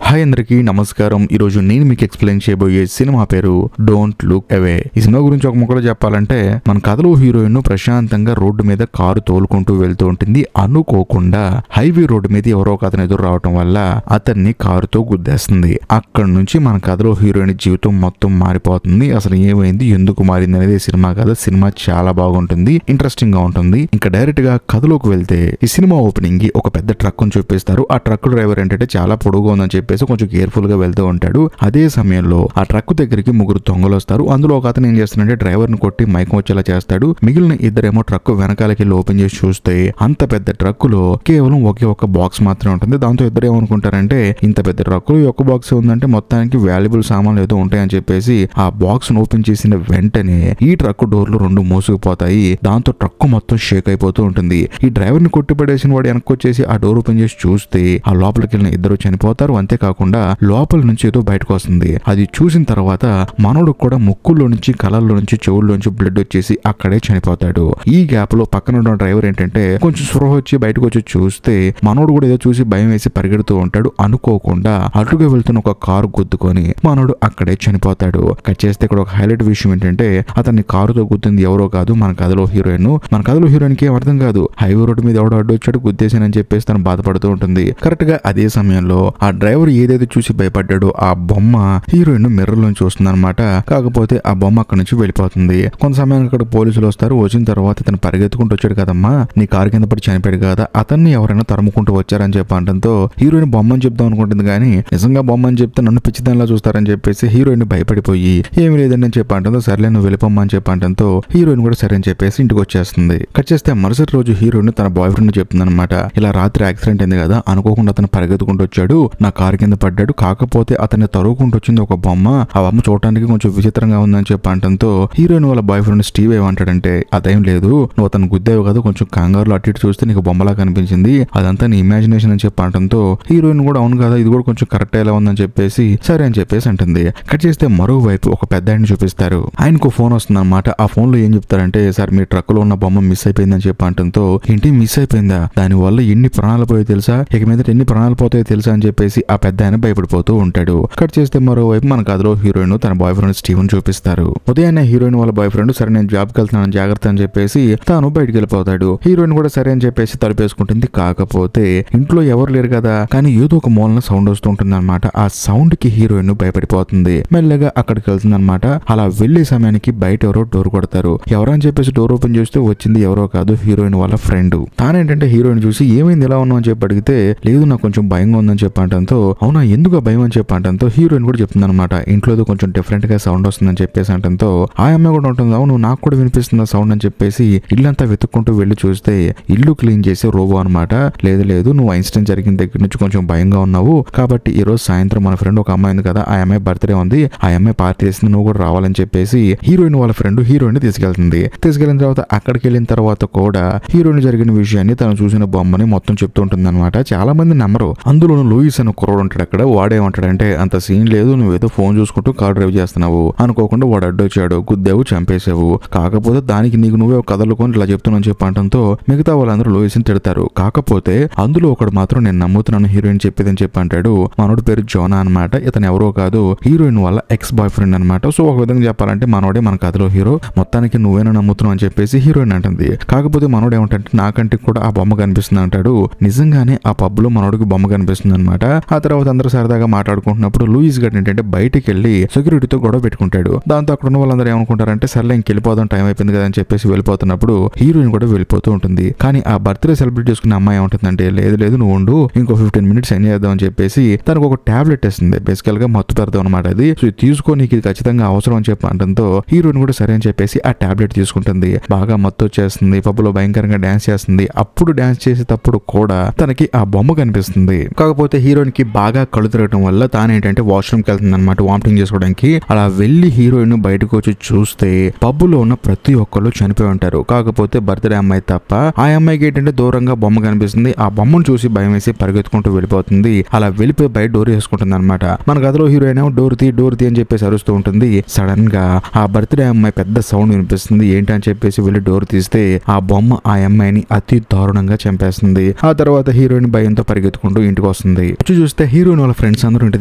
Hi అందరికీ నమస్కారం. ఈరోజు నేను మీకు ఎక్స్ప్లెయిన్ చేయబోయే సినిమా పేరు డోంట్ లుక్ అవే. ఈ సినిమా గురించి ఒక ముక్కలో చెప్పాలంటే, మన కథలో హీరోయిన్ ప్రశాంతంగా రోడ్డు మీద కారు తోలుకుంటూ వెళ్తూ ఉంటుంది. అనుకోకుండా హైవే రోడ్డు మీద ఎవరో ఒక అతను ఎదురు రావటం వల్ల అతన్ని కారుతో గుద్దేస్తుంది. అక్కడ నుంచి మన కథలో హీరోయిన్ జీవితం మొత్తం మారిపోతుంది. అసలు ఏమైంది, ఎందుకు మారింది అనేది సినిమా కథ. సినిమా చాలా బాగుంటుంది, ఇంట్రెస్టింగ్ గా ఉంటుంది. ఇంకా డైరెక్ట్ గా కథలోకి వెళ్తే, ఈ సినిమా ఓపెనింగ్ కి ఒక పెద్ద ట్రక్ ని చూపిస్తారు. ఆ ట్రక్ డ్రైవర్ ఏంటంటే చాలా పొడుగు ఉందని చెప్పేసి కొంచెం కేర్ఫుల్ గా వెళ్తూ ఉంటాడు. అదే సమయంలో ఆ ట్రక్ దగ్గరికి ముగ్గురు దొంగలు వస్తారు. అందులో ఒక అతను ఏం చేస్తాడంటే డ్రైవర్ ని కొట్టి మైకం వచ్చేలా చేస్తాడు. మిగిలిన ఇద్దరేమో ట్రక్ వెనకాలకి ఓపెన్ చేసి చూస్తే అంత పెద్ద ట్రక్ లో కేవలం ఒకే ఒక బాక్స్ మాత్రమే ఉంటుంది. దాంతో ఇద్దరు ఏమనుకుంటారంటే, ఇంత పెద్ద ట్రక్ లో ఒక బాక్స్ ఉందంటే మొత్తానికి వాల్యుబుల్ సామాన్లు ఏదో ఉంటాయని చెప్పేసి ఆ బాక్స్ ఓపెన్ చేసిన వెంటనే ఈ ట్రక్ డోర్లు రెండు మూసుకుపోతాయి. దాంతో ట్రక్ మొత్తం షేక్ అయిపోతూ ఉంటుంది. ఈ డ్రైవర్ ని కొట్టిపడేసిన వాడు వెనక్కి వచ్చేసి ఆ డోర్ ఓపెన్ చేసి చూస్తే ఆ లోపలికి వెళ్ళిన ఇద్దరు చనిపోతారు. అంతేకాకుండా లోపల నుంచి ఏదో బయటకు వస్తుంది. అది చూసిన తర్వాత మనోడు కూడా ముక్కుల్లో నుంచి, కళ్ళల్లో నుంచి, చెవుల్లోంచి బ్లడ్ వచ్చేసి అక్కడే చనిపోతాడు. ఈ గ్యాప్ లో పక్కన ఉన్న డ్రైవర్ ఏంటంటే కొంచెం స్పృహ వచ్చి బయటకు వచ్చి చూస్తే మనోడు కూడా ఏదో చూసి భయం వేసి పరిగెడుతూ ఉంటాడు. అనుకోకుండా అటుగా వెళ్తున్న ఒక కారు గుద్దుకొని మనోడు అక్కడే చనిపోతాడు. కట్ చేస్తే ఇక్కడ ఒక హైలైట్ విషయం ఏంటంటే, అతన్ని కారుతో గుద్దింది ఎవరో కాదు, మన కథలో హీరోయిన్. మన కథలో హీరోయిన్ కి ఏం అర్థం కాదు. హైవే రోడ్డు మీద ఎవడో అడ్డు వచ్చాడు, గుద్దేశానని చెప్పేసి తను బాధపడుతూ ఉంటుంది. కరెక్ట్ గా అదే సమయంలో ఆ డ్రైవర్ ఏదైతే చూసి భయపడ్డాడో ఆ బొమ్మ హీరోయిన్ మిర్రర్ లోంచి వస్తుంది అనమాట. కాకపోతే ఆ బొమ్మ అక్కడి నుంచి వెళ్ళిపోతుంది. కొంత సమయానికి అక్కడ పోలీసులు వస్తారు. వచ్చిన తర్వాత ఇతను పరిగెత్తుకుంటూ వచ్చాడు కదమ్మా, నీ కారు కింద పడి చనిపోయాడు కదా, అతన్ని ఎవరైనా తరుముకుంటూ వచ్చారని చెప్పి అనడంతో హీరోయిన్ బొమ్మని చెప్దాం అనుకుంటుంది. కానీ నిజంగా బొమ్మని చెప్తే నన్ను పిచ్చిదానిలా చూస్తారని చెప్పేసి హీరోయిన్ భయపడిపోయి ఏమి లేదని చెప్పి అంటంతో సర్లే నువ్వు వెళ్ళిపోమ్మా అని చెప్పి అంటంతో హీరోయిన్ కూడా సరే అని చెప్పేసి ఇంటికి వచ్చేస్తుంది. కట్ చేస్తే మరుసటి రోజు హీరోయిన్ తన బాయ్ ఫ్రెండ్ చెప్తుంది అనమాట, ఇలా రాత్రి యాక్సిడెంట్ అయింది కదా, అనుకోకుండా అతను పరిగెత్తుకుంటూ వచ్చాడు, నా కారు కింద పడ్డాడు, కాకపోతే అతన్ని తరువుకుంటూ వచ్చింది ఒక బొమ్మ, ఆ బొమ్మ చూడటానికి కొంచెం విచిత్రంగా ఉందని చెప్పి అంటంతో హీరోయిన్ వాళ్ళ బాయ్ ఫ్రెండ్ స్టీవ్ ఏమంటాడంటే, అదేం లేదు, నువ్వు అతను గుద్దేవు కదా, కొంచెం కంగారులో అటు ఇటు చూస్తే నీకు బొమ్మలా కనిపించింది, అదంతా నీ ఇమాజినేషన్ అని చెప్పి అంటంతో హీరోయిన్ కూడా అవును కదా, ఇది కూడా కొంచెం కరెక్ట్ ఎలా ఉందని చెప్పేసి సరే అని చెప్పేసి అంటుంది. కట్ చేస్తే మరోవైపు ఒక పెద్ద ఆయన్ని చూపిస్తారు. ఆయనకు ఫోన్ వస్తుంది అనమాట. ఆ ఫోన్ లో ఏం చెప్తారంటే, సార్ మీ ట్రక్ లో ఉన్న బొమ్మ మిస్ అయిపోయిందని చెప్పి అంటంతో, ఏంటి మిస్ అయిపోయిందా, దాని వల్ల ఎన్ని ప్రాణాలు పోయో తెలుసా, ఇక మీద ఎన్ని ప్రాణాలు పోతాయో తెలుసా అని చెప్పేసి ఆ పెద్ద ఆయన భయపడిపోతూ ఉంటాడు. కట్ చేస్తే మరోవైపు మన కథలో హీరోయిన్ తన బాయ్ ఫ్రెండ్ స్టీవెన్ చూపిస్తారు. ఉదయాన్నే హీరోయిన్ వాళ్ళ బాయ్ ఫ్రెండ్ సరే నేను జాబ్కి వెళ్తున్నాను జాగ్రత్త అని చెప్పేసి తాను బయటికి వెళ్ళిపోతాడు. హీరోయిన్ కూడా సరే అని చెప్పేసి తలుపేసుకుంటుంది. కాకపోతే ఇంట్లో ఎవరు లేరు కదా, కానీ ఏదో ఒక మూలన సౌండ్ వస్తూ ఉంటుంది అనమాట. ఆ సౌండ్ కి హీరోయిన్ భయపడిపోతుంది. మెల్లగా అక్కడికి వెళ్తుంది అనమాట. అలా వెళ్లే సమయానికి బయట ఎవరో డోర్ కొడతారు. ఎవరని చెప్పేసి డోర్ ఓపెన్ చేస్తే వచ్చింది ఎవరో కాదు, హీరోయిన్ వాళ్ళ ఫ్రెండ్. తానేంటంటే హీరోయిన్ చూసి ఏమైంది ఎలా ఉన్నావు అని చెప్పి అడిగితే, లేదు నాకు కొంచెం భయంగా ఉందని చెప్పి అంటంతో, అవునా ఎందుకు భయం అని చెప్పి అంటంతో హీరోయిన్ కూడా చెప్తుంది అనమాట, ఇంట్లో కొంచెం డిఫరెంట్ గా సౌండ్ వస్తుందని చెప్పేసి అంటంతో ఆ అమ్మాయి కూడా ఉంటుంది, అవును నాకు కూడా వినిపిస్తుంది ఆ సౌండ్ అని చెప్పేసి ఇల్లంతా వెతుక్కుంటూ వెళ్లి చూస్తే ఇల్లు క్లీన్ చేసే రోబో అనమాట. లేదు లేదు నువ్వు ఇన్సిడెంట్ జరిగిన దగ్గర నుంచి కొంచెం భయంగా ఉన్నావు కాబట్టి ఈ రోజు సాయంత్రం మన ఫ్రెండ్ ఒక అమ్మాయి ఉంది కదా, ఆ అమ్మాయి బర్త్డే ఉంది, ఆ అమ్మాయి పార్టీ చేసింది, నువ్వు కూడా రావాలని చెప్పేసి హీరోయిన్ వాళ్ళ ఫ్రెండ్ హీరోయిన్ తీసుకెళ్తుంది. తీసుకెళ్లిన తర్వాత అక్కడికి వెళ్ళిన తర్వాత కూడా హీరోయిన్ జరిగిన విషయాన్ని తను చూసిన బొమ్మని మొత్తం చెప్తూ ఉంటుంది అనమాట. చాలా మంది నమ్మరు. అందులోనూ లూయిస్ అని కుర్రోడు ఉంటాడు అక్కడ. వాడేమంటాడంటే, అంత సీన్ లేదు, నువ్వేదో ఫోన్ చూసుకుంటూ కార్ డ్రైవ్ చేస్తున్నావు, అనుకోకుండా వాడు అడ్డొచ్చాడు, గుద్దావు, చంపేశావు, కాకపోతే దానికి నీకు నువ్వే కదలుకొని ఇలా చెప్తున్నావు చెప్పి అంటంతో మిగతా వాళ్ళందరూ లూయిస్ ని తిడతారు. కాకపోతే అందులో ఒకడు మాత్రం నేను నమ్ముతున్నాను హీరోయిన్ చెప్పేదని చెప్పి అంటాడు. మనోడి పేరు జోనా అనమాట. ఇతను ఎవరో కాదు, హీరోయిన్ వాళ్ళ ఎక్స్ బాయ్ ఫ్రెండ్ అనమాట. సో ఒక విధంగా చెప్పాలంటే మనోడే మన కథలో హీరో. మొత్తానికి నువ్వేనా నమ్ముతున్నావు అని చెప్పేసి హీరోయిన్ అంటుంది. కాకపోతే మనోడు ఏమంటే, నాకంటే కూడా ఆ బొమ్మ కనిపిస్తుంది అంటాడు. నిజంగానే ఆ పబ్ లో మనోడికి బొమ్మ కనిపిస్తుంది అనమాట. ఆ తర్వాత అందరూ సరదాగా మాట్లాడుకుంటున్నప్పుడు లూయిస్ గడ్ ఏంటంటే బయటికి వెళ్ళి సెక్యూరిటీతో గొడవ పెట్టుకుంటాడు. దాంతో అక్కడ ఉన్న వాళ్ళందరూ ఏమనుకుంటారంటే, సర్లే ఇంకెళ్ళిపోదాం, టైం అయిపోయింది కదా అని చెప్పేసి వెళ్ళిపోతున్నప్పుడు హీరోయిన్ కూడా వెళ్ళిపోతూ ఉంటుంది. కానీ ఆ బర్త్డే సెలబ్రేట్ చేసుకున్న అమ్మాయి ఏమంటుందంటే, లేదు లేదు నువ్వు ఉండు, ఇంకో 15 minutes ఎంజాయ్ చేద్దాం అని చెప్పేసి తనకు ఒక టాబ్లెట్ ఇస్తుంది. బేసికల్ గా మత్తు పెడతాం అనమాట. అది సో తీసుకో, నీకు ఇది ఖచ్చితంగా అవసరం అని చెప్పి అంటంతో హీరోయిన్ కూడా సరే అని చెప్పేసి ఆ టాబ్లెట్ తీసుకుంటుంది. బాగా మత్తు వచ్చేస్తుంది, పబ్బులో భయంకరంగా డాన్స్ చేస్తుంది. అప్పుడు డాన్స్ చేసేటప్పుడు కూడా తనకి ఆ బొమ్మ కనిపిస్తుంది. కాకపోతే హీరోయిన్ కి బాగా కళ్ళు తిరగడం వల్ల తానేంటంటే వాష్రూమ్ కి వెళ్తుంది అనమాట, వామిటింగ్ చేసుకోవడానికి. అలా వెళ్లి హీరోయిన్ బయటకు వచ్చి చూస్తే పబ్బులో ఉన్న ప్రతి ఒక్కళ్ళు చనిపోయి ఉంటారు. కాకపోతే బర్త్డే అమ్మాయి తప్ప. ఆ అమ్మాయికి ఏంటంటే దూరంగా బొమ్మ కనిపిస్తుంది. ఆ బొమ్మను చూసి భయం వేసి పరిగెత్తుకుంటూ వెళ్ళిపోతుంది. అలా వెళ్ళిపోయి బయట డోర్ వేసుకుంటుంది అనమాట. మన కథలో హీరోయిన్ డోర్ తీ అని చెప్పేసి అరుస్తూ ఉంటుంది. సడన్ గా ఆ బర్త్డే అమ్మాయి పెద్ద సౌండ్ వినిపిస్తుంది. ఏంటని చెప్పేసి వెళ్ళి డోర్ తీస్తే ఆ బొమ్మ ఆ అమ్మాయిని అతి దారుణంగా చంపేస్తుంది. ఆ తర్వాత హీరోయిన్ భయంతో పరిగెత్తుకుంటూ ఇంటికి వస్తుంది. చూస్తే హీరోయిన్ వాళ్ళ ఫ్రెండ్స్ అందరూ ఇంటి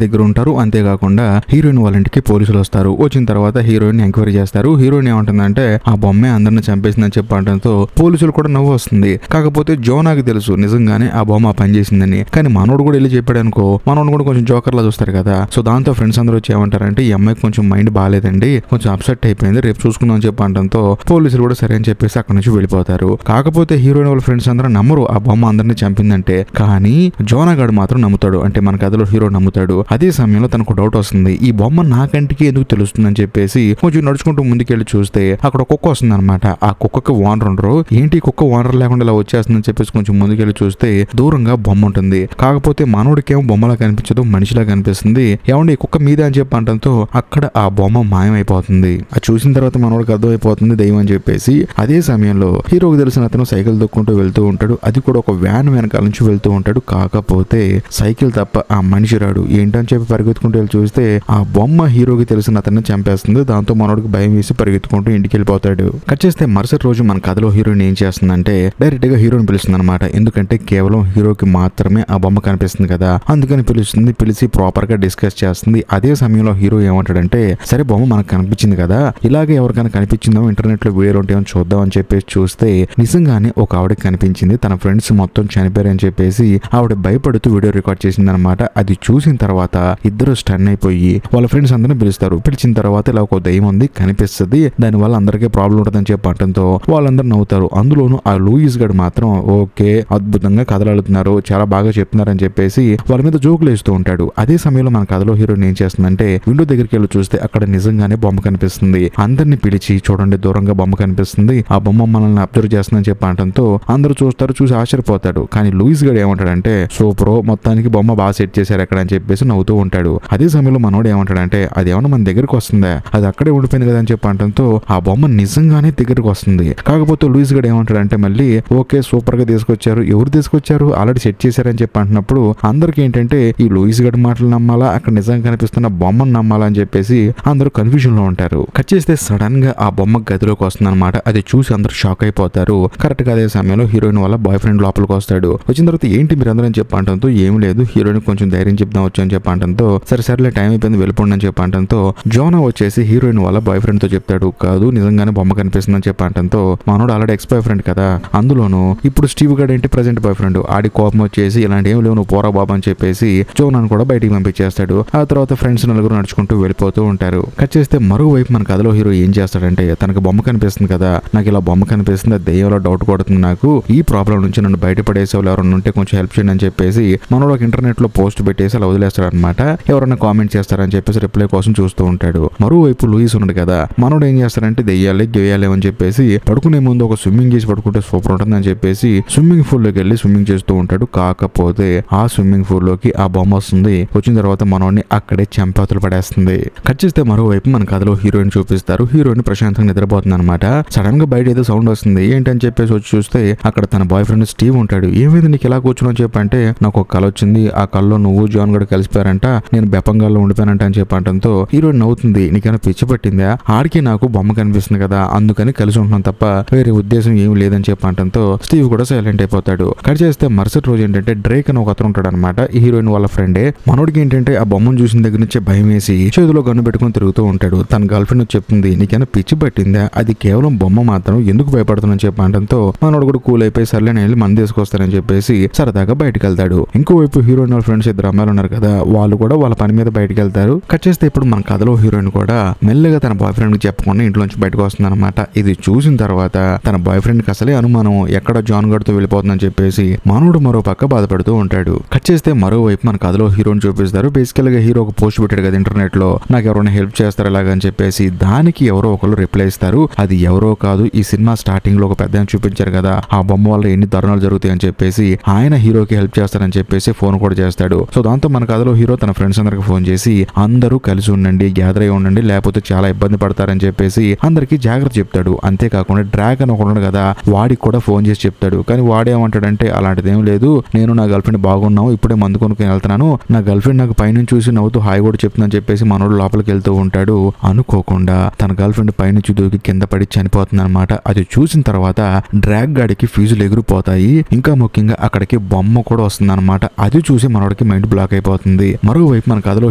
దగ్గర ఉంటారు. అంతేకాకుండా హీరోయిన్ వాళ్ళ ఇంటికి పోలీసులు వస్తారు. వచ్చిన తర్వాత హీరోయిన్ ఎంక్వైరీ చేస్తారు. హీరోయిన్ ఏమంటుందంటే ఆ బొమ్మే అందరిని చంపేసిందని చెప్పడంతో పోలీసులు కూడా నవ్వు వస్తుంది. కాకపోతే జోనాకి తెలుసు నిజంగానే ఆ బొమ్మ పనిచేసిందని. కానీ మనోడు కూడా వెళ్ళి చెప్పాడు అనుకో, మనోడు కూడా కొంచెం జోకర్లా చూస్తారు కదా. సో దాంతో ఫ్రెండ్స్ అందరూ వచ్చి ఏమంటారంటే ఈ అమ్మాయికి కొంచెం మైండ్ బాగాలేదండి, కొంచెం అప్సెట్ అయిపోయింది, రేపు చూసుకుందాం అని చెప్పడంతో పోలీసులు కూడా సరే అని చెప్పేసి అక్కడ నుంచి వెళ్ళిపోతారు. కాకపోతే హీరోయిన్ వాళ్ళ ఫ్రెండ్స్ అందరూ నమ్మరు ఆ బొమ్మ అందరినీ చంపిందంటే. కానీ జోనాగాడు మాత్రం నమ్ముతాడు. అంటే మన కథలో హీరో నమ్ముతాడు. అదే సమయంలో తనకు డౌట్ వస్తుంది, ఈ బొమ్మ నా కంటికి ఎందుకు తెలుస్తుందని చెప్పేసి కొంచెం నడుచుకుంటూ ముందుకెళ్ళి చూస్తే అక్కడ కుక్క వస్తుంది అనమాట. ఆ కుక్కకి ఓనర్ ఉండరు. ఏంటి కుక్క ఓనర్ లేకుండా ఇలా వచ్చేస్తుందని చెప్పేసి కొంచెం ముందుకెళ్ళి చూస్తే దూరంగా బొమ్మ ఉంటుంది. కాకపోతే మనోడికేమో బొమ్మలా కనిపించదు, మనిషిలా కనిపిస్తుంది. ఏమండి ఈ కుక్క మీద అని చెప్పి అంటంతో అక్కడ ఆ బొమ్మ మాయమైపోతుంది. అది చూసిన తర్వాత మనోడికి అర్థమైపోతుంది దెయ్యం అని చెప్పేసి. అదే సమయంలో హీరోకి తెలిసిన అతను సైకిల్ దొక్కుంటూ వెళ్తూ ఉంటాడు. అది కూడా ఒక వ్యాన్ వెనకాల నుంచి వెళ్తూ ఉంటాడు. కాకపోతే సైకిల్ తప్ప ఆ మనిషి రాడు. ఏంటని చెప్పి పరిగెత్తుకుంటూ వెళ్ళి చూస్తే ఆ బొమ్మ హీరోకి తెలిసిన అతన్ని చంపేస్తుంది. దాంతో మనోడికి భయం వేసి పరిగెత్తుకుంటూ ఇంటికి వెళ్ళిపోతాడు. కట్ చేస్తే మరుసటి రోజు మన కథలో హీరోయిన్ ఏం చేస్తుందంటే డైరెక్ట్ గా హీరోని పిలుస్తుంది అనమాట. ఎందుకంటే కేవలం హీరోకి మాత్రమే ఆ బొమ్మ కనిపిస్తుంది కదా, అందుకని పిలుస్తుంది. పిలిచి ప్రాపర్ గా డిస్కస్ చేస్తుంది. అదే సమయంలో హీరో ఏమంటాడంటే సరే బొమ్మ మనకు కనిపించింది కదా, ఇలాగే ఎవరికైనా కనిపించిందో ఇంటర్నెట్ లో వీడియోలు ఉంటాయో చూద్దాం అని చెప్పేసి చూస్తే నిజంగానే ఒక ఆవిడకి కనిపించింది. తన ఫ్రెండ్స్ మొత్తం చనిపోయారని చెప్పేసి ఆవిడ భయపడుతూ వీడియో రికార్డ్ చేసింది అనమాట. అది చూసిన తర్వాత ఇద్దరు స్టన్ అయిపోయి వాళ్ళ ఫ్రెండ్స్ అందరిని పిలుస్తారు. పిలిచిన తర్వాత ఇలా ఒక దయ్యం ఉంది కనిపిస్తుంది, దాని వల్ల అందరికీ ప్రాబ్లం ఉంటుందని చెప్పడంతో వాళ్ళందరూ నవ్వుతారు. అందులోనూ ఆ లూయిస్ గడ్ మాత్రం ఓకే అద్భుతంగా కథలు అడుగుతున్నారు, చాలా బాగా చెప్తున్నారని చెప్పేసి వాళ్ళ మీద జోకులు వేస్తూ ఉంటాడు. అదే సమయంలో మన కథలో హీరోయిన్ ఏం చేస్తుందంటే విండో దగ్గరికి వెళ్ళి చూస్తే అక్కడ నిజంగానే బొమ్మ కనిపిస్తుంది. అందరిని పిలిచి చూడండి దూరంగా బొమ్మ కనిపిస్తుంది, ఆ బొమ్మ మనల్ని అబ్జర్వ్ చేస్తుందని చెప్పడంతో అందరూ చూస్తారు. చూసి ఆశ్చర్యపోతాడు. కానీ లూయిస్ గడ్ ఏమంటాడంటే సూపర్, మొత్తానికి బొమ్మ బాగా సెట్ చేశారు అక్కడ అని చెప్పేసి నవ్వుతూ ఉంటాడు. అదే సమయంలో మనోడు ఏమంటాడంటే అది ఏమన్నా మన దగ్గరికి వస్తుందా, అది అక్కడే ఉండిపోయింది కదా అని చెప్పడంతో ఆ బొమ్మ నిజంగానే దగ్గరికి వస్తుంది. కాకపోతే లూయిస్ గడ్ ఏమంటాడంటే మళ్ళీ ఓకే సూపర్ గా తీసుకొచ్చారు, ఎవరు తీసుకొచ్చారు ఆల్రెడీ సెట్ చేశారని చెప్పి అంటున్నప్పుడు అందరికి ఏంటంటే ఈ లూయిస్ గడ్ మాటలు నమ్మాలా, అక్కడ నిజంగా కనిపిస్తున్న బొమ్మను నమ్మాలా అని చెప్పేసి అందరూ కన్ఫ్యూజన్ లో ఉంటారు. కట్ చేస్తే సడన్ గా ఆ బొమ్మ గదిలోకి వస్తుంది అనమాట. అది చూసి అందరూ షాక్ అయిపోతారు. కరెక్ట్ గా అదే సమయంలో హీరోయిన్ వాళ్ళ బాయ్ ఫ్రెండ్ లోపలికి వస్తాడు. వచ్చిన తర్వాత ఏంటి మీరు అందరూ అని చెప్పడంతో ఏం లేదు, హీరోయిన్ కొంచెం ధైర్యం చెప్దాం వచ్చు అని చెప్పడంతో సరే టైం అయిపోయింది వెళ్ళిపోండి అని చెప్పడంతో జోనా వచ్చేసి హీరోయిన్ వాళ్ళ బాయ్ ఫ్రెండ్ తో చెప్తాడు కాదు నిజంగానే బొమ్మ కనిపిస్తుంది అని చెప్పడంతో మనోడు ఆల్రెడీ ఎక్స్ బాయ్ ఫ్రెండ్ కదా, అందులోను ఇప్పుడు స్టీవ్ గడ్ ఏంటి ప్రెసెంట్ బాయ్ ఫ్రెండ్, ఆడి కోపం వచ్చేసి ఇలాంటి ఏం లేవు నువ్వు పోరా బాబా అని చెప్పేసి జోనాను కూడా బయటికి పంపించేస్తాడు. ఆ తర్వాత ఫ్రెండ్స్ నలుగురు నడుచుకుంటూ వెళ్ళిపోతూ ఉంటారు. కట్ చేస్తే మరోవైపు మన కథలో హీరో ఏం చేస్తాడంటే తనకు బొమ్మ కనిపిస్తుంది కదా, నాకు ఇలా బొమ్మ కనిపిస్తుంది దెయ్యంలో డౌట్ కొడుతుంది, నాకు ఈ ప్రాబ్లం నుంచి నన్ను బయటపడేసే వాళ్ళు ఎవరైనా ఉంటే కొంచెం హెల్ప్ చేయండి అని చెప్పేసి మనోడు ఒక ఇంటర్నెట్ లో పోస్ట్ పెట్టేసి అలా వదిలేస్తాడు అనమాట. ఎవరైనా కామెంట్ చేస్తారని చెప్పేసి రిప్లై కోసం చూస్తూ ఉంటాడు. మరోవైపు లూయిస్ ఉన్నాడు కదా, మనోడు ఏం చేస్తాడంటే దెయ్యాలి గెయ్యాలి అని చెప్పేసి పడుకునే ముందు ఒక స్విమ్మింగ్ చేసి పడుకుంటే సూపర్ ఉంటుందని చెప్పేసి స్విమ్మింగ్ పూల్ లోకి వెళ్ళి స్విమ్మింగ్ చేస్తూ ఉంటాడు. కాకపోతే ఆ స్విమ్మింగ్ పూల్ లోకి ఆ బొమ్మ వస్తుంది. వచ్చిన తర్వాత మనోడిని అక్కడే చంపాతులు పడేస్తుంది. కట్ చేస్తే మరోవైపు మన కథలో హీరోయిన్ చూపిస్తారు. హీరోయిన్ ప్రశాంతంగా నిద్రపోతుంది అనమాట. సడన్ గా బయట ఏదో సౌండ్ వస్తుంది. ఏంటని చెప్పేసి వచ్చి చూస్తే అక్కడ తన బాయ్ ఫ్రెండ్ స్టీవ్ ఉంటాడు. ఏమైంది నీకు ఇలా కూర్చున్నావు చెప్పంటే నాకు ఒక కళ వచ్చింది, ఆ కళ్ళలో నువ్వు జాన్ గడ్ కలిసిపోయారంట, నేను బెపంగాల్లో ఉండిపోయానంట అని చెప్పడంతో హీరోయిన్ నవ్వుతుంది. నీకైనా పిచ్చి పట్టిందా, ఆడికి నాకు బొమ్మ కనిపిస్తుంది కదా అందుకని కలిసి ఉంటున్నాం తప్ప వేరే ఉద్దేశం ఏమి లేదని చెప్పడంతో స్టీవ్ కూడా సైలెంట్ అయిపోతాడు. కట్ చేస్తే మరుసటి రోజు ఏంటంటే డ్రేక్ అని ఒక అతను ఉంటాడు అనమాట, ఈ హీరోయిన్ వాళ్ళ ఫ్రెండే. మనోడికి ఏంటంటే ఆ బొమ్మను చూసిన దగ్గర నుంచి భయం వేసి చేతిలో గన్ను పెట్టుకుని తిరుగుతూ ఉంటాడు. తన గర్ల్ ఫ్రెండ్ చెప్తుంది నీకైనా పిచ్చి పట్టిందా, అది కేవలం బొమ్మ మాత్రం, ఎందుకు భయపడుతుందని చెప్పడంతో మనోడు కూడా కూల్ అయిపోయి సర్లేని వెళ్ళి మంది తీసుకొస్తారని చెప్పేసి సరదాగా బయటకు వెళ్తాడు. ఇంకోవైపు హీరోయిన్ వాళ్ళ ఫ్రెండ్స్ ఇద్దరు అమ్మాయిలు ఉన్నారు కదా, వాళ్ళు కూడా వాళ్ళ పని మీద బయటకు వెళ్తారు. కట్ చేస్తే ఇప్పుడు మన కథలో హీరోయిన్ కూడా మెల్లగా తన బాయ్ ఫ్రెండ్ కి చెప్పకుండా ఇంట్లోంచి బయటకు వస్తుంది అనమాట. ఇది చూసిన తర్వాత తన బాయ్ ఫ్రెండ్ కి అసలే అనుమానం ఎక్కడ జాన్ గడ్ తో వెళ్ళిపోతుందని చెప్పేసి మనోడు మరో పక్క బాధపడుతూ ఉంటాడు. కట్ చేస్తే మరోవైపు మన కథలో హీరోని చూపిస్తారు. బేసికల్ గా హీరో ఒక పోస్ట్ పెట్టాడు కదా ఇంటర్నెట్ లో, నాకు ఎవరైనా హెల్ప్ చేస్తారు ఇలాగని చెప్పేసి. దానికి ఎవరో ఒకరు రిప్లై ఇస్తారు. అది ఎవరో కాదు, ఈ సినిమా స్టార్టింగ్ లో ఒక పెద్ద చూపించారు కదా, ఆ బొమ్మ వల్ల ఎన్ని దారుణాలు జరుగుతాయి అని చెప్పేసి ఆయన హీరోకి హెల్ప్ చేస్తారని చెప్పేసి ఫోన్ కూడా చేస్తాడు. సో దాంతో మన కథలో హీరో తన ఫ్రెండ్స్ అందరికి ఫోన్ చేసి అందరూ కలిసి ఉండండి, గ్యాదర్ అయి ఉండండి, లేకపోతే చాలా ఇబ్బంది పడతారని చెప్పేసి అందరికి జాగ్రత్త చెప్తాడు. అంతేకాకుండా డ్రాగ్ అని ఒకడు కదా, వాడికి కూడా ఫోన్ చేసి చెప్తాడు. కానీ వాడేమంటాడంటే అలాంటిదేం లేదు, నేను నా గర్ల్ ఫ్రెండ్ బాగున్నావు, ఇప్పుడే మందు కొనుక్కొని వెళ్తున్నాను, నా గర్ల్ ఫ్రెండ్ నాకు పైనుంచి చూసి నవ్వుతూ హాయ్ కూడా చెప్తుందని చెప్పేసి మనోడు లోపలికి వెళ్తూ ఉంటాడు. అనుకోకుండా తన గర్ల్ ఫ్రెండ్ పైనుంచి దూకి కింద పడి చనిపోతుంది అనమాట. అది చూసిన తర్వాత డ్రాగ్ గాడికి ఫీజులు ఎగిరిపోతాయి. ఇంకా ముఖ్యంగా అక్కడికి బొమ్మ కూడా వస్తుంది అనమాట. అది చూసి మనోడికి మైండ్ బ్లాక్ అయిపోతుంది. మరోవైపు మన కథలో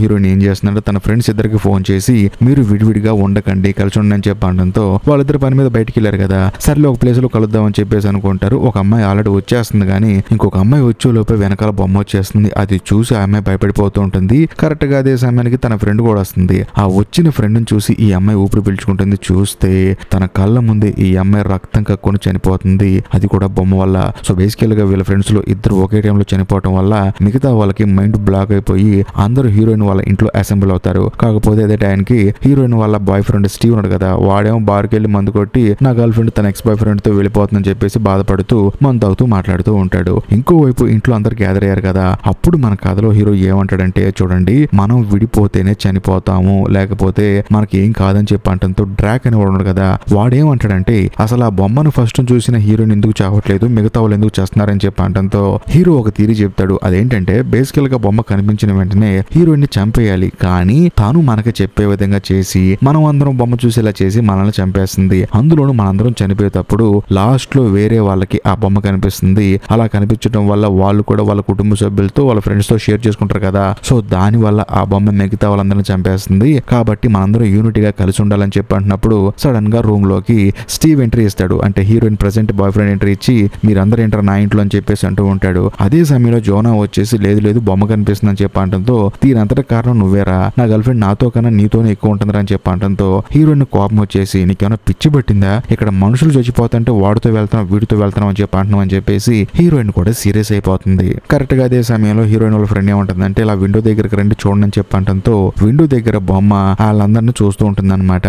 హీరోయిన్ ఏం చేస్తుందంటే తన ఫ్రెండ్స్ ఇద్దరికి ఫోన్ చేసి మీరు విడివిడిగా ఉండకండి, కలిసి ఉండండి అని చెప్పడంతో వాళ్ళిద్దరు పని మీద బయటికి వెళ్ళారు కదా, సర్లే ఒక ప్లేస్ లో కలుద్దామని చెప్పేసి అనుకుంటారు. ఒక అమ్మాయి ఆల్రెడీ వచ్చేస్తుంది కానీ ఇంకొక అమ్మాయి వచ్చేలోపే వెనకాల బొమ్మ వచ్చేస్తుంది. అది చూసి ఆ అమ్మాయి భయపడిపోతూ ఉంటుంది. కరెక్ట్ గా అదే సమయానికి తన ఫ్రెండ్ కూడా వస్తుంది. ఆ వచ్చిన ఫ్రెండ్ ని చూసి ఈ అమ్మాయి ఊపిరి పీల్చుకుంటుంది. చూస్తే తన కళ్ళ ముందే ఈ అమ్మాయి రక్తం కక్కుని చనిపోతుంది, అది కూడా బొమ్మ వల్ల. సో బేసికల్ గా వీళ్ళ ఫ్రెండ్స్ లో ఇద్దరు ఒకే టైంలో చనిపోవటం వల్ల మిగతా వాళ్ళకి మైండ్ బ్లాక్ అయిపోయి అందరూ హీరోయిన్ వాళ్ళ ఇంట్లో అసెంబ్ల్ అవుతారు. కాకపోతే అదే టైంకి హీరోయిన్ వాళ్ళ బాయ్ ఫ్రెండ్ స్టీవ్ ఉన్నాడు కదా, వాడేమో బార్కి వెళ్ళి మందు కొట్టి నా గర్ల్ ఫ్రెండ్ తన ఎక్స్ బాయ్ ఫ్రెండ్ తో వెళ్ళిపోతుందని చెప్పేసి బాధపడుతూ మందు తాగుతూ మాట్లాడుతూ ఉంటాడు. ఇంకోవైపు ఇంట్లో అందరు గ్యాదర్ అయ్యారు కదా, అప్పుడు మన కథలో హీరో ఏమంటాడంటే చూడండి మనం విడిపోతేనే చనిపోతాము, లేకపోతే మనకి ఏం కాదని చెప్పి అంటంతో డ్రాక్ అని ఉన్నాడు కదా, వాడేమంటాడంటే అసలు ఆ బొమ్మను ఫస్ట్ చూసిన హీరోయిన్ ఎందుకు చావట్లేదు, మిగతా వాళ్ళు ఎందుకు చేస్తున్నారని చెప్పి అంటంతో హీరో ఒక థియరీ చెప్తాడు. అదేంటంటే బేసికల్ గా బొమ్మ కనిపించిన వెంటనే హీరోయిన్ ని చంపేయాలి, కానీ తాను మనకి చెప్పే విధంగా చేసి మనం అందరం బొమ్మ చూసేలా చేసి మనల్ని చంపేస్తుంది. అందులోనూ మనందరం చనిపోయేటప్పుడు లాస్ట్ లో వేరే వాళ్ళకి ఆ బొమ్మ కనిపిస్తుంది. అలా కనిపించడం వల్ల వాళ్ళు కూడా వాళ్ళ కుటుంబ సభ్యులతో వాళ్ళ ఫ్రెండ్స్ తో షేర్ చేసుకుంటారు కదా, సో దాని వల్ల ఆ బొమ్మ మిగతా వాళ్ళందరినీ చంపేస్తుంది. కాబట్టి మనందరం యూనిటీగా కలిసి ఉండాలని చెప్పి అంటున్నప్పుడు సడన్ గా రూమ్ లోకి స్టీవ్ ఎంట్రీ ఇస్తాడు. అంటే heroine present boy friend entry ఇచ్చి మీరందరూ ఏంటారు నా ఇంట్లో అని చెప్పేసి అంటూ ఉంటాడు. అదే సమయంలో జోనా వచ్చేసి లేదు లేదు బొమ్మ కనిపిస్తుంది అని చెప్పి అంటంతో దీనంతటి కారణం నువ్వేరా, నా గర్ల్ ఫ్రెండ్ నాతో కన్నా నీతోనే ఎక్కువ ఉంటుందిరా అని చెప్పి అంటంతో హీరోయిన్ కోపం వచ్చేసి నీకేమైనా పిచ్చి పట్టిందా, ఇక్కడ మనుషులు చచ్చిపోతుంటే వాడితో వెళ్తాం వీడితో వెళ్తాం అని చెప్పి అంటున్నాం అని చెప్పేసి హీరోయిన్ కూడా సీరియస్ అయిపోతుంది. కరెక్ట్ గా అదే సమయంలో హీరోయిన్ వాళ్ళ ఫ్రెండ్ ఏమంటుందంటే ఇలా విండో దగ్గరికి రండి చూడండి అని చెప్పి అంటంతో విండో దగ్గర బొమ్మ వాళ్ళందరినీ చూస్తూ ఉంటుంది అనమాట.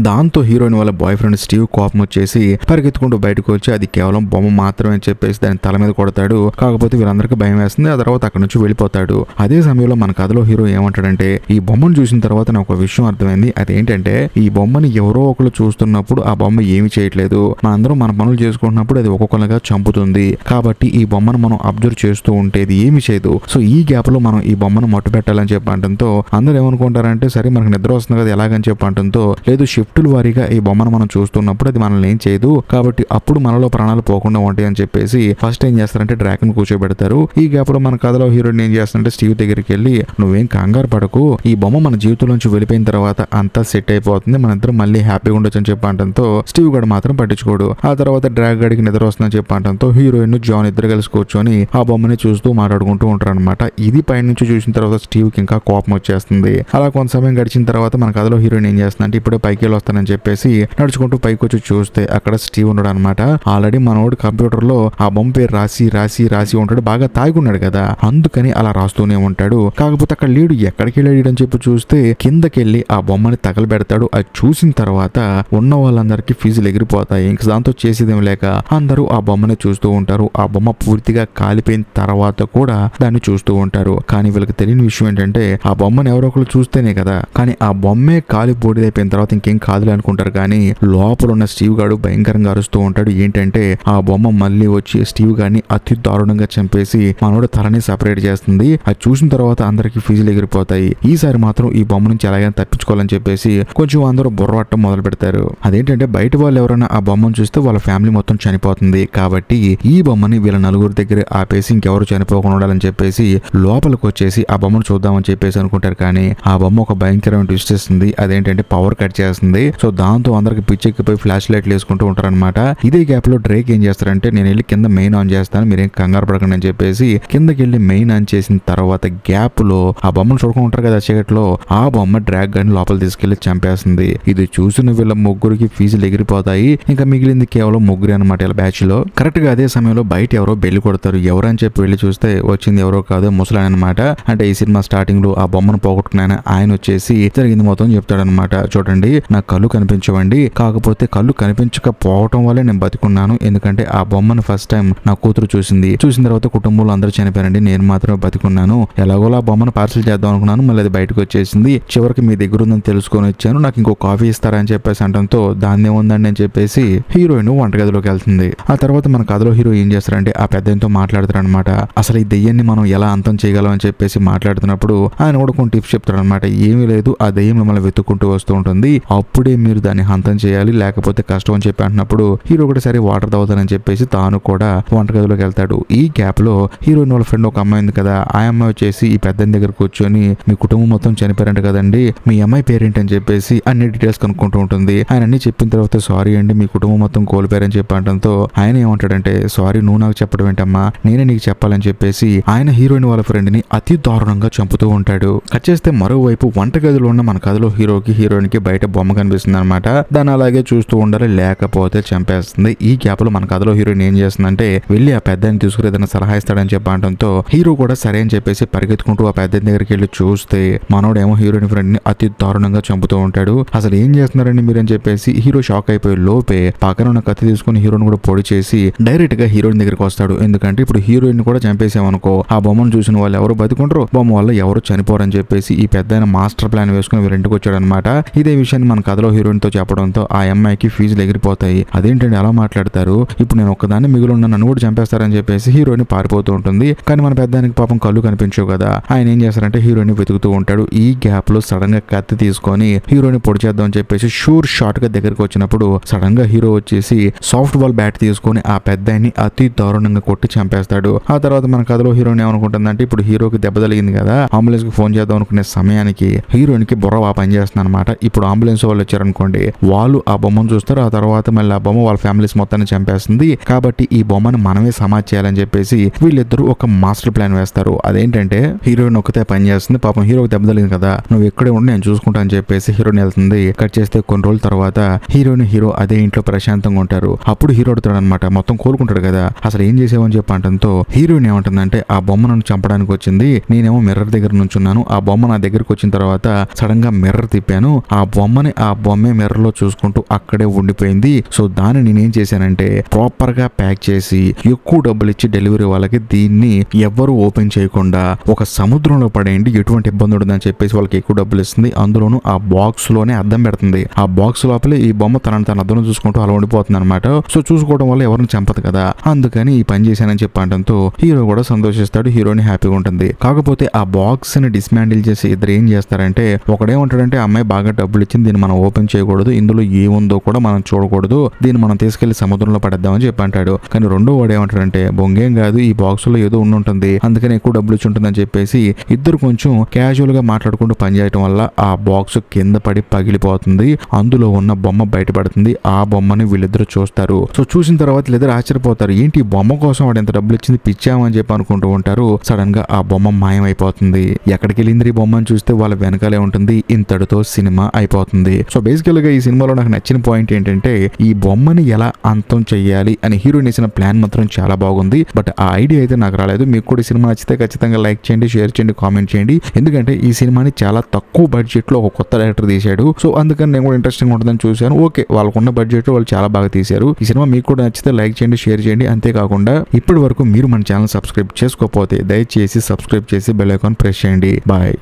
దాంతో హీరోయిన్ వాళ్ళ బాయ్ ఫ్రెండ్ స్టీవ్ కోపం వచ్చేసి పరిగెత్తుకుంటూ బయటకు వచ్చి అది కేవలం బొమ్మ మాత్రమే అని చెప్పేసి దాని తల మీద కొడతాడు. కాకపోతే వీళ్ళందరికీ భయం వేస్తుంది. ఆ తర్వాత అక్కడ నుంచి వెళ్ళిపోతాడు. అదే సమయంలో మన కథలో హీరో ఏమంటాడంటే ఈ బొమ్మను చూసిన తర్వాత నాకు ఒక విషయం అర్థమైంది. అదేంటంటే ఈ బొమ్మని ఎవరో ఒకరు చూస్తున్నప్పుడు ఆ బొమ్మ ఏమి చేయట్లేదు, మనందరం మన పనులు చేసుకుంటున్నప్పుడు అది ఒక్కొక్కరుగా చంపుతుంది. కాబట్టి ఈ బొమ్మను మనం అబ్జర్వ్ చేస్తూ ఉంటేది ఏమి చేయదు. సో ఈ గ్యాప్ లో మనం ఈ బొమ్మను మట్టు పెట్టాలని చెప్పి అంటంతో అందరూ ఏమనుకుంటారంటే సరే మనకు నిద్ర వస్తుంది కదా ఎలాగని చెప్పి అంటంతో లేదు షిఫ్టుల వారీగా ఈ బొమ్మను మనం చూస్తున్నప్పుడు అది మనల్ని ఏం చేయదు, కాబట్టి అప్పుడు మనలో ప్రాణాలు పోకుండా ఉంటాయి అని చెప్పేసి ఫస్ట్ ఏం చేస్తారంటే డ్రాగన్ కూర్చోబెడతారు. ఈ గ్యాప్ లో మన కథలో హీరోయిన్ ఏం చేస్తారంటే స్టీవ్ దగ్గరికి వెళ్ళి నువ్వేం కంగారు పడకు, ఈ బొమ్మ మన జీవితంలోంచి వెళ్ళిపోయిన తర్వాత అంతా సెట్ అయిపోతుంది, మన ఇద్దరం మళ్ళీ హ్యాపీగా ఉండొచ్చు అని చెప్పి అంటంతో స్టీవ్ గడు మాత్రం పట్టించుకోడు. ఆ తర్వాత డ్రాగ్ గడికి నిద్ర వస్తుందని చెప్పి అంటంతో హీరోయిన్ జాన్ ఇద్దరు కలిసి కూర్చొని ఆ బొమ్మని చూస్తూ మాట్లాడుకుంటూ ఉంటారు అనమాట. ఇది పైనుంచి చూసిన తర్వాత స్టీవ్ కి ఇంకా కోపం వచ్చేస్తుంది. అలా కొంత సమయం గడిచిన తర్వాత మన కథలో హీరోయిన్ ఏం చేస్తుందంటే ఇప్పుడే పైకి వెళ్ళి వస్తానని చెప్పేసి నడుచుకుంటూ పైకి వచ్చి చూస్తే అక్కడ స్టీవ్ ఉన్నాడు అనమాట. ఆల్రెడీ మనోడు కంప్యూటర్ లో ఆ బొమ్మ పేరు రాసి రాసి రాసి ఉంటాడు, బాగా తాగున్నాడు కదా అందుకని అలా రాస్తూనే ఉంటాడు. కాకపోతే అక్కడ లేడు, ఎక్కడికి వెళ్ళాడు అని చెప్పి చూస్తే కిందకెళ్ళి ఆ బొమ్మని తగలబెడతాడు. అది చూసిన తర్వాత ఉన్న వాళ్ళందరికీ ఫీజులు ఎగిరిపోతాయి. ఇంక దాంతో చేసేదేం లేక అందరూ ఆ బొమ్మని చూస్తూ ఉంటారు. ఆ బొమ్మ పూర్తిగా కాలిపోయిన తర్వాత కూడా దాన్ని చూస్తూ ఉంటారు. కానీ వీళ్ళకి తెలియని విషయం ఏంటంటే ఆ బొమ్మను ఎవరో ఒకరు చూస్తేనే కదా, కానీ ఆ బొమ్మే కాలి బూడిదైపోయిన తర్వాత ఇంకేం కాదులే అనుకుంటారు. కానీ లోపల ఉన్న స్టీవ్ గాడు భయంకరంగా అరుస్తూ ఉంటాడు. ఏంటంటే ఆ బొమ్మ మళ్ళీ వచ్చి స్టీవ్ గారిని అతి దారుణంగా చంపేసి మనోడు తలని సెపరేట్ చేస్తుంది. అది చూసిన తర్వాత అందరికి ఫీజులు ఎగిరిపోతాయి. ఈసారి మాత్రం ఈ బొమ్మ నుంచి ఎలాగైనా తప్పించుకోవాలని చెప్పేసి కొంచెం అందరూ బుర్రవట్టం మొదలు పెడతారు. అదేంటంటే బయట వాళ్ళు ఎవరైనా ఆ బొమ్మను చూస్తే వాళ్ళ ఫ్యామిలీ మొత్తం చనిపోతుంది. కాబట్టి ఈ బొమ్మని వీళ్ళ నలుగురు దగ్గర ఆపేసి ఇంకెవరు చనిపోకుండా ఉండాలని చెప్పేసి లోపలికి వచ్చేసి ఆ బొమ్మను చూద్దామని చెప్పేసి అనుకుంటారు. కానీ ఆ బొమ్మ ఒక భయంకరమైన ట్విస్ట్ ఇస్తుంది. అదేంటంటే పవర్ కట్ చేస్తుంది. సో దాంతో అందరికి పిచ్చెక్కిపోయి ఫ్లాష్ లైట్లు వేసుకుంటూ ఉంటారు అనమాట. ఇదే గ్యాప్ లో డ్రేక్ ఏం చేస్తారంటే నేను వెళ్ళి కింద మెయిన్ ఆన్ చేస్తాను, మీరేం కంగారు పడకండి అని చెప్పేసి కిందకి వెళ్ళి మెయిన్ ఆన్ చేసిన తర్వాత గ్యాప్ లో ఆ బొమ్మను చూడుకుంటూ ఉంటారు కదా చీకట్లో, ఆ బొమ్మ డ్రాగ్ గాని లోపల తీసుకెళ్లి చంపేస్తుంది. ఇది చూసిన వీళ్ళ ముగ్గురికి ఫీజులు ఎగిరిపోతాయి. ఇంకా మిగిలింది కేవలం ముగ్గురు అనమాట ఇలా బ్యాచ్ లో. కరెక్ట్ గా అదే సమయంలో బయట ఎవరో బెల్లి కొడతారు. ఎవరని చెప్పి వెళ్ళి చూస్తే వచ్చింది ఎవరో కాదు ముసలాయన అనమాట. అంటే ఈ సినిమా స్టార్టింగ్ లో ఆ బొమ్మను పోగొట్టుకున్నాయన ఆయన వచ్చేసి జరిగింది మొత్తం చెప్తాడనమాట. చూడండి నాకు కళ్ళు కనిపించవండి, కాకపోతే కళ్ళు కనిపించకపోవటం వల్లే నేను బతికున్నాను. ఎందుకంటే ఆ బొమ్మను ఫస్ట్ టైం నా కూతురు చూసింది, చూసిన తర్వాత కుటుంబంలో అందరూ చనిపోయారండి, నేను మాత్రమే బతికున్నాను. ఎలాగోలా ఆ బొమ్మను పార్సల్ చేద్దాం అనుకున్నాను, మళ్ళీ అది బయటకు వచ్చేసింది. చివరికి మీ దగ్గర ఉందని తెలుసుకొని వచ్చాను, నాకు ఇంకో కాఫీ ఇస్తారా అని చెప్పేసి అంటంతో దాన్ని ఏముందండి అని చెప్పేసి హీరోయిన్ వంటగదిలోకి వెళ్తుంది. ఆ తర్వాత మన కథలో హీరో ఏం చేస్తారంటే ఆ పెద్దతో మాట్లాడతారు అనమాట. అసలు ఈ దెయ్యాన్ని మనం ఎలా అంతం చేయగలం అని చెప్పేసి మాట్లాడుతున్నప్పుడు ఆయన కూడా కొన్ని టిప్స్ చెప్తారు అనమాట. ఏమీ లేదు, ఆ దెయ్యం మిమ్మల్ని వెతుక్కుంటూ వస్తూ ఉంటుంది, అప్పుడే మీరు దాన్ని హంతం చేయాలి, లేకపోతే కష్టం అని చెప్పి అంటున్నప్పుడు హీరో కూడా సరే వాటర్ తాగుతానని చెప్పేసి తాను కూడా వంటగదిలోకి వెళ్తాడు. ఈ గ్యాప్ లో హీరోయిన్ వాళ్ళ ఫ్రెండ్ ఒక అమ్మాయి ఉంది కదా, కదా. ఆ అమ్మాయి వచ్చేసి ఈ పెద్ద దగ్గర కూర్చొని మీ కుటుంబం మొత్తం చనిపోయారంట కదండి, మీ అమ్మాయి పేరేంటి అని చెప్పేసి అన్ని డీటెయిల్స్ కనుక్కుంటూ ఉంటుంది. ఆయన అన్ని చెప్పిన తర్వాత సారీ అండి మీ కుటుంబం మొత్తం కోల్పోయారని చెప్పడంతో ఆయన ఏమంటాడంటే సారీ నువ్వు నాకు చెప్పడం ఏంటమ్మా, నేనే నీకు చెప్పాలని చెప్పేసి ఆయన హీరోయిన్ వాళ్ళ ఫ్రెండ్ ని అతి దారుణంగా చంపుతూ ఉంటాడు. కట్ చేస్తే మరోవైపు వంటగదిలో ఉన్న మన కథలో హీరోకి హీరోయిన్ కి బయట బొమ్మ కనిపిస్తుంది అనమాట. దాన్ని అలాగే చూస్తూ ఉండాలి, లేకపోతే చంపేస్తుంది. ఈ గ్యాప్ లో మన కథలో హీరోయిన్ ఏం చేస్తుందంటే వెళ్ళి ఆ పెద్దని తీసుకుని ఏదైనా సలహా ఇస్తాడని చెప్పడంతో హీరో కూడా సరే అని చెప్పేసి పరిగెత్తుకుంటూ ఆ పెద్ద దగ్గరికి వెళ్ళి చూస్తే మనోడేమో హీరోయిన్ ఫ్రెండ్ ని అతి దారుణంగా చంపుతూ ఉంటాడు. అసలు ఏం చేస్తున్నారండి మీరని చెప్పేసి హీరో షాక్ అయిపోయి లోపే పక్కన ఉన్న కత్తి తీసుకుని హీరోయిన్ కూడా పొడి చేసి డైరెక్ట్ గా హీరోయిన్ దగ్గరికి వస్తాడు. ఎందుకంటే ఇప్పుడు హీరోయిన్ కూడా చంపేసామనుకో ఆ బొమ్మను చూసిన వాళ్ళు ఎవరు బతికుంటారు, బొమ్మ వల్ల ఎవరు చనిపోరని చెప్పేసి ఈ పెద్ద మాస్టర్ ప్లాన్ వేసుకుని వీరింటికి వచ్చాడు అనమాట. ఇదే విషయాన్ని మన కథలో హీరోయిన్ తో చెప్పడంతో ఆ అమ్మాయికి ఫీజులు ఎగిరిపోతాయి. అదేంటండి అలా మాట్లాడతారు, ఇప్పుడు నేను ఒక్కదాన్ని మిగిలి ఉన్న నన్ను కూడా చంపేస్తారని చెప్పేసి హీరోయిన్ పారిపోతూ ఉంటుంది. కానీ మన పెద్దానికి పాపం కళ్ళు కనిపించవు కదా. ఆయన ఏం చేస్తారంటే హీరోయిన్ వెతుకుతూ ఉంటాడు. ఈ గ్యాప్ లో సడన్ గా కత్తి తీసుకొని హీరోయిన్ పొడి చేద్దాం అని చెప్పేసి షూర్ షాట్ గా దగ్గరకు వచ్చినప్పుడు సడన్ గా హీరో వచ్చేసి సాఫ్ట్ బాల్ బ్యాట్ తీసుకొని ఆ పెద్దాన్ని అతి దారుణంగా కొట్టి చంపేస్తాడు. ఆ తర్వాత మన కథలో హీరోయిన్ ఏమనుకుంటుందంటే ఇప్పుడు హీరోకి దెబ్బ తగిలింది కదా, అంబులెన్స్ కి ఫోన్ చేద్దాం అనుకునే సమయానికి హీరోయిన్ కి బుర్ర పనిచేస్తుంది అనమాట. ఇప్పుడు అంబులెన్స్ వాళ్ళు వచ్చారనుకోండి, వాళ్ళు ఆ బొమ్మను చూస్తారు. ఆ తర్వాత మళ్ళీ ఆ బొమ్మ వాళ్ళ ఫ్యామిలీస్ మొత్తాన్ని చంపేస్తుంది. కాబట్టి ఈ బొమ్మను మనమే సమాజ్ చేయాలని చెప్పేసి వీళ్ళిద్దరూ ఒక మాస్టర్ ప్లాన్ వేస్తారు. అదేంటంటే హీరోయిన్ ఒక్కతే పని చేస్తుంది, పాపం హీరోకి దెబ్బ తగిలింది కదా, నువ్వు ఎక్కడే ఉండి నేను చూసుకుంటా అని చెప్పేసి హీరోయిన్ వెళ్తుంది. కట్ చేస్తే కొన్ని రోజుల తర్వాత హీరోయిన్ హీరో అదే ఇంట్లో ప్రశాంతంగా ఉంటారు. అప్పుడు హీరో అడుగుతాడు అనమాట, మొత్తం కోలుకుంటాడు కదా, అసలు ఏం చేసావని చెప్పి అంటంతో హీరోయిన్ ఏమంటుందంటే ఆ బొమ్మ నన్ను చంపడానికి వచ్చింది, నేనేమో మిర్రర్ దగ్గర నుంచున్నాను, ఆ బొమ్మ నా దగ్గరకు వచ్చిన తర్వాత సడన్ గా మిర్రర్ తిప్పాను, ఆ బొమ్మని ఆ బొమ్మే మిర్రర్ లో చూసుకుంటూ అక్కడే ఉండిపోయింది. సో దాన్ని నేనేం చేశానంటే ప్రాపర్ గా ప్యాక్ చేసి ఎక్కువ డబ్బులు ఇచ్చి డెలివరీ వాళ్ళకి దీన్ని ఎవ్వరూ ఓపెన్ చేయకుండా ఒక సముద్రంలో పడేయండి, ఎటువంటి ఇబ్బంది ఉండదని చెప్పేసి వాళ్ళకి ఎక్కువ డబ్బులు ఇస్తుంది. అందులోనూ ఆ బాక్స్ లోనే అద్దం పెడుతుంది. ఆ బాక్స్ లోపలే ఈ బొమ్మ తనను తన అద్దం చూసుకుంటూ అలా ఉండిపోతుంది అనమాట. సో చూసుకోవడం వల్ల ఎవరిని చంపదు కదా, అందుకని ఈ పని చేశానని చెప్పడంతో హీరో కూడా సంతోషిస్తాడు, హీరోయిన్ హ్యాపీగా ఉంటుంది. కాకపోతే ఆ బాక్స్ ని డిస్మాండిల్ చేసి ఇద్దరు ఏం చేస్తారంటే ఒకడేమంటాడంటే అమ్మాయి బాగా డబ్బులు ఇచ్చింది, దీన్ని మనం ఓపెన్ చేయకూడదు, ఇందులో ఏముందో కూడా మనం చూడకూడదు, దీన్ని మనం తీసుకెళ్లి సముద్రంలో పడేద్దామని చెప్పి అంటాడు. కానీ రెండో వాడు ఏమంటాడంటే బొంగేం కాదు, ఈ బాక్స్ లో ఏదో ఉండుంటుంది, అందుకని ఎక్కువ డబ్బులు ఇచ్చి ఉంటుందని చెప్పేసి ఇద్దరు కొంచెం క్యాజువల్ గా మాట్లాడుకుంటూ పనిచేయడం వల్ల ఆ బాక్స్ కింద పడి పగిలిపోతుంది. అందులో ఉన్న బొమ్మ బయటపడుతుంది. ఆ బొమ్మని వీళ్ళిద్దరు చూస్తారు. సో చూసిన తర్వాత వీళ్ళిద్దరు ఆశ్చర్యపోతారు, ఏంటి ఈ బొమ్మ కోసం వాడు ఎంత డబ్బులు ఇచ్చింది, పిచ్చామని చెప్పి అనుకుంటూ ఉంటారు. సడన్ గా ఆ బొమ్మ మాయమైపోతుంది. ఎక్కడికి వెళ్ళింది ఈ బొమ్మను చూస్తే వాళ్ళ వెనకాలే ఉంటుంది. ఇంతటితో సినిమా అయిపోతుంది. సో బేసికల్ గా ఈ సినిమాలో నాకు నచ్చిన పాయింట్ ఏంటంటే ఈ బొమ్మని ఎలా అంతం చెయ్యాలి అని హీరోయిన్ వేసిన ప్లాన్ మాత్రం చాలా బాగుంది. బట్ ఆ ఐడియా అయితే నాకు రాలేదు. మీకు కూడా ఈ సినిమా నచ్చితే ఖచ్చితంగా లైక్ చేయండి, షేర్ చేయండి, కామెంట్ చేయండి. ఎందుకంటే ఈ సినిమాని చాలా తక్కువ బడ్జెట్ లో ఒక కొత్త డైరెక్టర్ తీశాడు. సో అందుకని నేను కూడా ఇంట్రెస్టింగ్ ఉంటుందని చూశాను. ఓకే, వాళ్ళకున్న బడ్జెట్ వాళ్ళు చాలా బాగా తీశారు. ఈ సినిమా మీకు కూడా నచ్చితే లైక్ చేయండి, షేర్ చేయండి. అంతేకాకుండా ఇప్పటి వరకు మీరు మన ఛానల్ సబ్స్క్రైబ్ చేసుకోకపోతే దయచేసి సబ్స్క్రైబ్ చేసి బెల్ ఐకాన్ ప్రెస్ చేయండి. బాయ్.